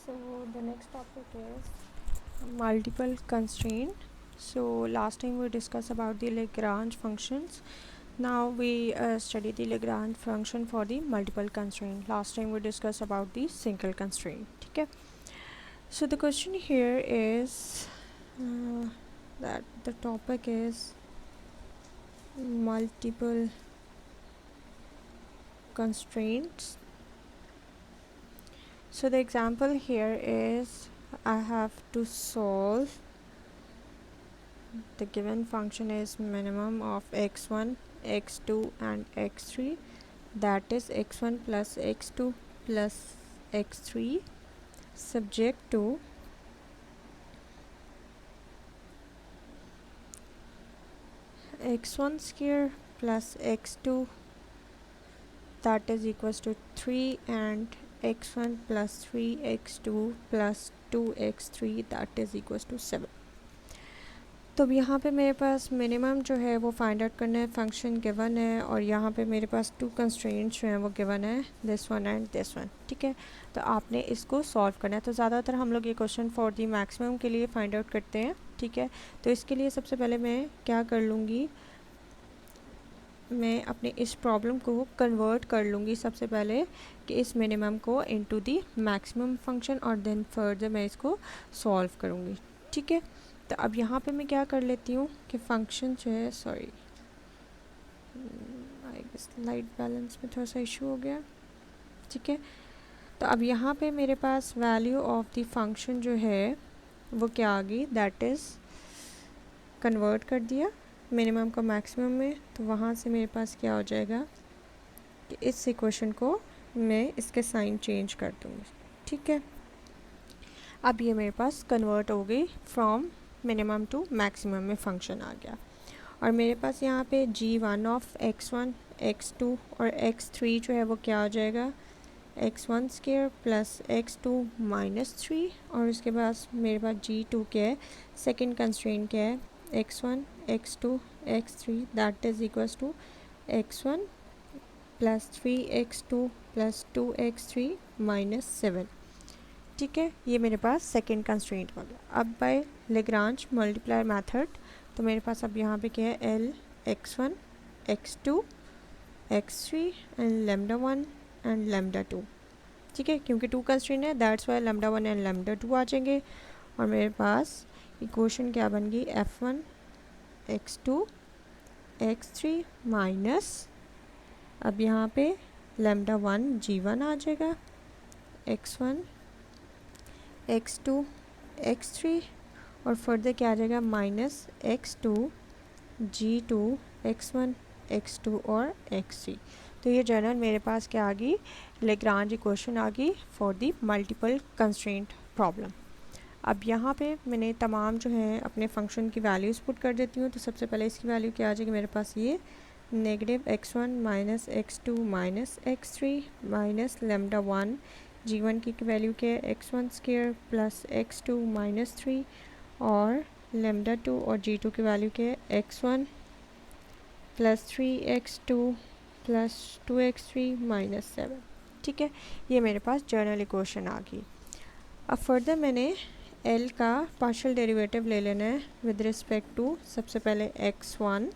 So the next topic is multiple constraint. So last time we discussed about the Lagrange functions. Now we study the Lagrange function for the multiple constraint. Last time we discussed about the single constraint. Okay. So the question here is that the topic is multiple constraints. So the example here is I have to solve the given function is minimum of x1, x2 and x3, that is x1 plus x2 plus x3 subject to x1 square plus x2, that is equals to 3, and x1 plus 3x2 plus 2x3, that is equals to 7. तो अब यहाँ पे मेरे पास minimum जो है वो find out करना है, फंक्शन गिवन है, और यहाँ पे मेरे पास टू कंस्ट्रेंट्स जो हैं वो गिवन है, this one and this one. ठीक है, तो आपने इसको सॉल्व करना है. तो ज़्यादातर हम लोग ये क्वेश्चन फॉर दी मैक्सिमम के लिए फाइंड आउट करते हैं. ठीक है, तो इसके लिए सबसे पहले मैं क्या कर लूँगी, मैं अपने इस प्रॉब्लम को कन्वर्ट कर लूँगी सबसे पहले कि इस मिनिमम को इनटू दी मैक्सिमम फंक्शन, और देन फर्दर मैं इसको सॉल्व करूँगी. ठीक है, तो अब यहाँ पे मैं क्या कर लेती हूँ कि फंक्शन जो है, sorry I guess light balance में थोड़ा सा इशू हो गया. ठीक है, तो अब यहाँ पे मेरे पास वैल्यू ऑफ द फंक्शन जो है वो क्या आ गई, दैट इज़ कन्वर्ट कर दिया मिनिमम को मैक्सिमम में. तो वहाँ से मेरे पास क्या हो जाएगा कि इस इक्वेशन को मैं इसके साइन चेंज कर दूँगी. ठीक है, अब ये मेरे पास कन्वर्ट हो गई फ्रॉम मिनिमम टू मैक्सिमम में फंक्शन आ गया. और मेरे पास यहाँ पे g1 ऑफ x1, x2 और x3 जो है वो क्या हो जाएगा, x1 square plus x2 minus 3, और उसके बाद मेरे पास g2 क्या है, सेकेंड कंस्ट्रेंट क्या है, x1, x2, x3, that is equals to x1 plus 3x2 plus 2x3 minus 7. ठीक है, ये मेरे पास सेकेंड कंस्ट्रेंट हो गया. अब बाय लेग्रांज मल्टीप्लायर मेथड तो मेरे पास अब यहाँ पे क्या है, L x1, x2, x3 and lambda 1 and lambda 2. ठीक है, क्योंकि टू कंस्ट्रेंट है that's why lambda 1 and lambda 2 आ जाएंगे. और मेरे पास इक्वेशन क्या बन गई, f1 x2 x3 माइनस, अब यहाँ पे लेमडा 1 g1 आ जाएगा, x1 x2 x3, और फर्दर क्या आ जाएगा, minus x2 g2 x1 x2 और x3. तो ये जनरल मेरे पास क्या आ गई, लेग्रांज इक्वेशन आ गई for the multiple constraint problem. अब यहाँ पे मैंने तमाम जो है अपने फंक्शन की वैल्यूज़ पुट कर देती हूँ. तो सबसे पहले इसकी वैल्यू क्या आ जाएगी मेरे पास, ये negative x1 minus x2 minus x3 minus lambda 1, g1 की वैल्यू क्या है, x1 square plus x2 minus 3, और लेमडा 2 और g2 की वैल्यू क्या है, x1 plus 3x2 plus 2x3 minus 7. ठीक है, ये मेरे पास जर्नल इक्वेशन आ गई. अब फर्दर मैंने L का पार्शियल डेरिवेटिव ले लेना है विद रिस्पेक्ट टू सबसे पहले x1.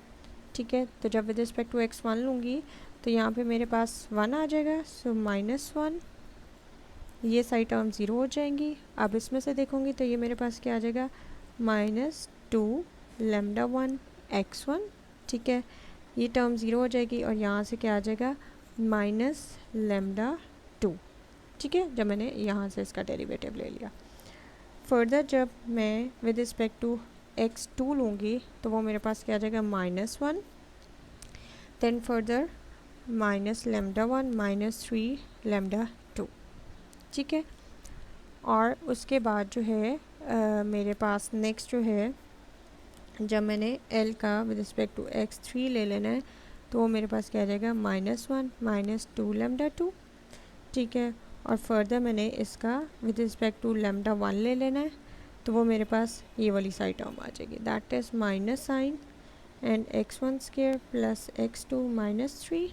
ठीक है, तो जब विद रिस्पेक्ट टू x1 लूँगी तो यहाँ पे मेरे पास 1 आ जाएगा, सो माइनस 1, ये सारी टर्म ज़ीरो हो जाएंगी. अब इसमें से देखूँगी तो ये मेरे पास क्या आ जाएगा, माइनस 2 लेमडा 1 x1. ठीक है, ये टर्म ज़ीरो हो जाएगी, और यहाँ से क्या आ जाएगा, माइनस लेमडा 2. ठीक है, जब मैंने यहाँ से इसका डेरिवेटिव ले लिया. फर्दर जब मैं विद रिस्पेक्ट टू x2 लूँगी तो वो मेरे पास क्या आ जाएगा, minus 1, then further minus lambda 1 minus 3 lambda 2. ठीक है, और उसके बाद जो है मेरे पास नेक्स्ट जो है, जब मैंने L का विद रिस्पेक्ट टू x3 ले लेना है तो वो मेरे पास क्या आ जाएगा, माइनस 1 माइनस 2 लेमडा 2. ठीक है, और फर्दर मैंने इसका विद रिस्पेक्ट टू लेमडा 1 ले लेना है तो वो मेरे पास ये वाली साइड टर्म आ जाएगी, that is minus sign and x1 square plus x2 minus 3.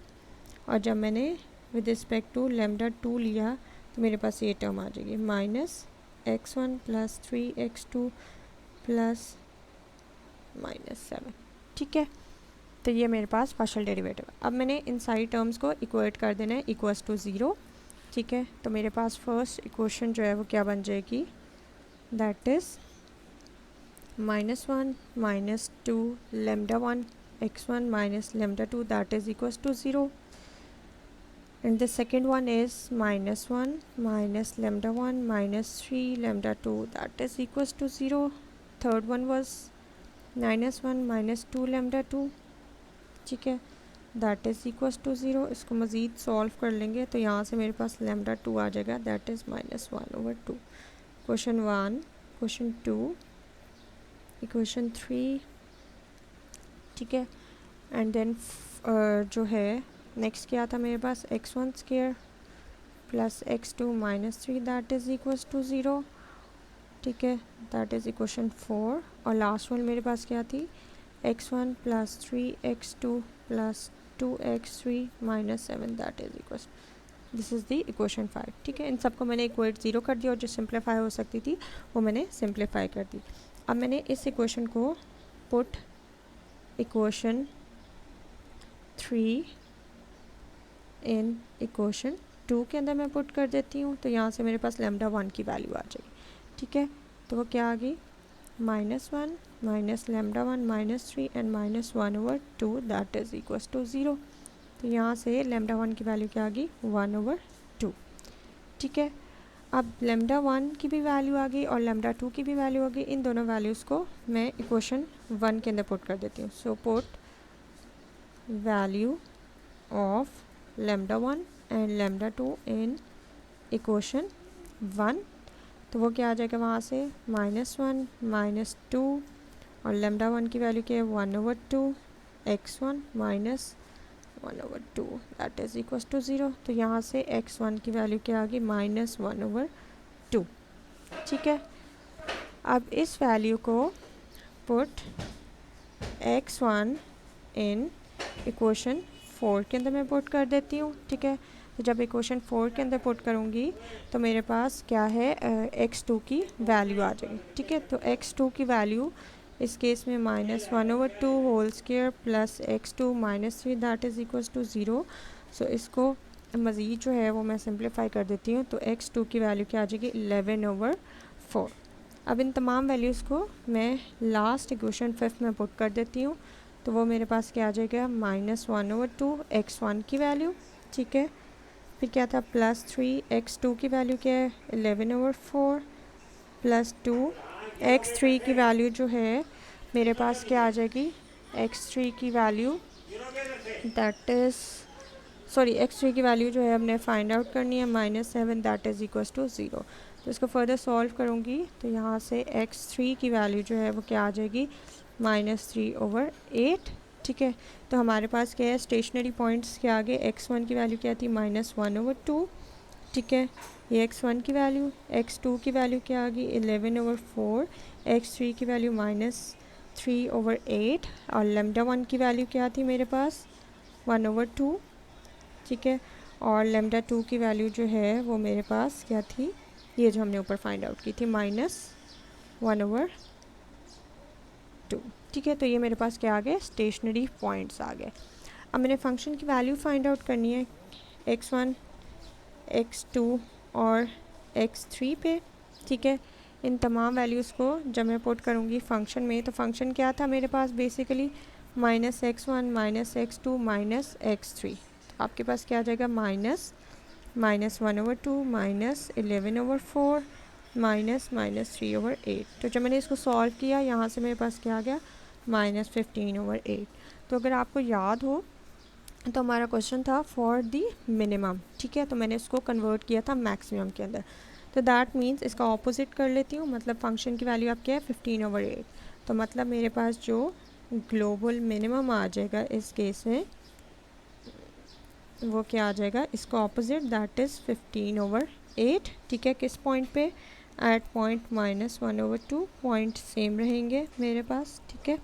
और जब मैंने विद रिस्पेक्ट टू लेमडा 2 लिया तो मेरे पास ये टर्म आ जाएगी -x1 + 3x2 + -7। ठीक है, तो ये मेरे पास पार्शियल डेरिवेटिव। अब मैंने इन सारी टर्म्स को इक्वेट कर देना है इक्वल्स टू 0। ठीक है, तो मेरे पास फर्स्ट इक्वेशन जो है वो क्या बन जाएगी, that is -1 - 2 λ1 x1 - λ2 that is equals to 0, and the second one is -1 - λ1 - 3 λ2 that is equals to 0. Third one was -1 - 2 λ2, ठीक है, दैट इज़ इक्वल्स टू 0। इसको मज़ीद सॉल्व कर लेंगे तो यहाँ से मेरे पास λ2 आ जाएगा, that is -1/2। Question 1, question 2, equation 3। ठीक है, एंड देन जो है नेक्स्ट क्या था मेरे पास, x1² + x2 - 3 that is equals to 0। ठीक है, दैट इज़ इक्वेशन 4। और लास्ट वन मेरे पास क्या थी, x1 + 3x2 + 2x3 - 7 that is equals, this is the equation 5। ठीक है, इन सबको मैंने इक्वेट 0 कर दिया और जो सिंप्लीफाई हो सकती थी वो मैंने सिंप्लीफाई कर दी। अब मैंने इस इक्वेशन को पुट इक्वेशन 3 इन इक्वेशन 2 के अंदर मैं पुट कर देती हूँ, तो यहाँ से मेरे पास λ1 की वैल्यू आ जाएगी। ठीक है, तो वो क्या आ गई, -1 - λ1 - 3 and -1/2 that is equals to 0। तो यहाँ से λ1 की वैल्यू क्या आ गई, 1/2। ठीक है, अब λ1 की भी वैल्यू आ गई और λ2 की भी वैल्यू आ गई। इन दोनों वैल्यूज़ को मैं इक्वेशन 1 के अंदर पुट कर देती हूँ। So put value of λ1 and λ2 in equation 1, तो वो क्या आ जाएगा वहाँ से, -1 - 2 और λ1 की वैल्यू क्या है, 1/2 x1 - 1/2 that is equals to 0। तो यहाँ से x1 की वैल्यू क्या आ गई, -1/2। ठीक है, अब इस वैल्यू को पुट x1 इन इक्वेशन 4 के अंदर मैं पुट कर देती हूँ। ठीक है, तो जब इक्वेशन 4 के अंदर पुट करूँगी तो मेरे पास क्या है, x2 की वैल्यू आ जाएगी। ठीक है, तो x2 की वैल्यू इस केस में -1/2 whole square + x2 - 3 that is equals to 0। So इसको मज़ीद जो है वो मैं सिंप्लीफाई कर देती हूँ, तो x2 की वैल्यू क्या आ जाएगी, 11/4। अब इन तमाम वैल्यूज़ को मैं लास्ट इक्वेशन 5 में पुट कर देती हूँ, तो वो मेरे पास क्या आ जाएगा, -1/2 x1 की वैल्यू। ठीक है, फिर क्या था, +3 x2 की वैल्यू क्या है, 11/4 +2 x3 की वैल्यू जो है मेरे पास क्या आ जाएगी, x3 की वैल्यू दैट इज़ x3 की वैल्यू जो है हमने फाइंड आउट करनी है, -7 दैट इज़ इक्वल्स टू 0। तो इसको फर्दर सॉल्व करूँगी तो यहाँ से x3 की वैल्यू जो है वो क्या आ जाएगी, -3/8। ठीक है, तो हमारे पास क्या है, स्टेशनरी पॉइंट्स के आगे x1 की वैल्यू क्या थी, -1/2। ठीक है, ये x1 की वैल्यू, x2 की वैल्यू क्या आ गई, 11/4, x3 की वैल्यू -3/8 और λ1 की वैल्यू क्या थी मेरे पास, 1/2। ठीक है, और λ2 की वैल्यू जो है वो मेरे पास क्या थी, ये जो हमने ऊपर फाइंड आउट की थी, -1/2। ठीक है, तो ये मेरे पास क्या आ गए, स्टेशनरी पॉइंट्स आ गए। अब मैंने फंक्शन की वैल्यू फाइंड आउट करनी है x1, x2 और x3 पे। ठीक है, इन तमाम वैल्यूज़ को जब मैं पुट करूँगी फंक्शन में, तो फंक्शन क्या था मेरे पास बेसिकली, -x1 - x2 - x3। तो आपके पास क्या आ जाएगा, -1/2 -11/4 -3/8। तो जब मैंने इसको सॉल्व किया यहाँ से मेरे पास क्या आ गया, -15/8। तो अगर आपको याद हो तो हमारा क्वेश्चन था फॉर दी मिनिमम। ठीक है, तो मैंने इसको कन्वर्ट किया था मैक्सिमम के अंदर, तो दैट मीन्स इसका ऑपोजिट कर लेती हूँ, मतलब फंक्शन की वैल्यू आप क्या है, 15/8। तो मतलब मेरे पास जो ग्लोबल मिनिमम आ जाएगा इस केस में वो क्या आ जाएगा, इसका ऑपोजिट दैट इज़ 15/8। ठीक है, किस पॉइंट पे, एट पॉइंट -1/2, पॉइंट सेम रहेंगे मेरे पास। ठीक है,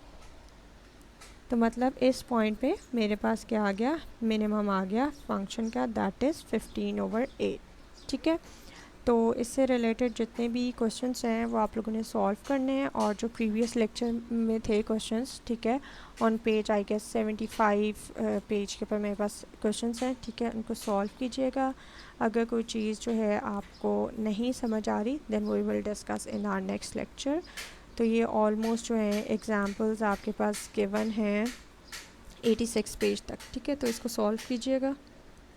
तो मतलब इस पॉइंट पे मेरे पास क्या आ गया, मिनिमम आ गया फंक्शन का, दैट इज़ 15/8। ठीक है, तो इससे रिलेटेड जितने भी क्वेश्चंस हैं वो आप लोगों ने सॉल्व करने हैं, और जो प्रीवियस लेक्चर में थे क्वेश्चंस, ठीक है, on page I guess 75 page के ऊपर मेरे पास क्वेश्चंस हैं, ठीक है, उनको सॉल्व कीजिएगा। अगर कोई चीज़ जो है आपको नहीं समझ आ रही then we will discuss in our next lecture. तो ये ऑलमोस्ट जो है एग्जांपल्स आपके पास गिवन हैं 86 पेज तक, ठीक है, तो इसको सॉल्व कीजिएगा।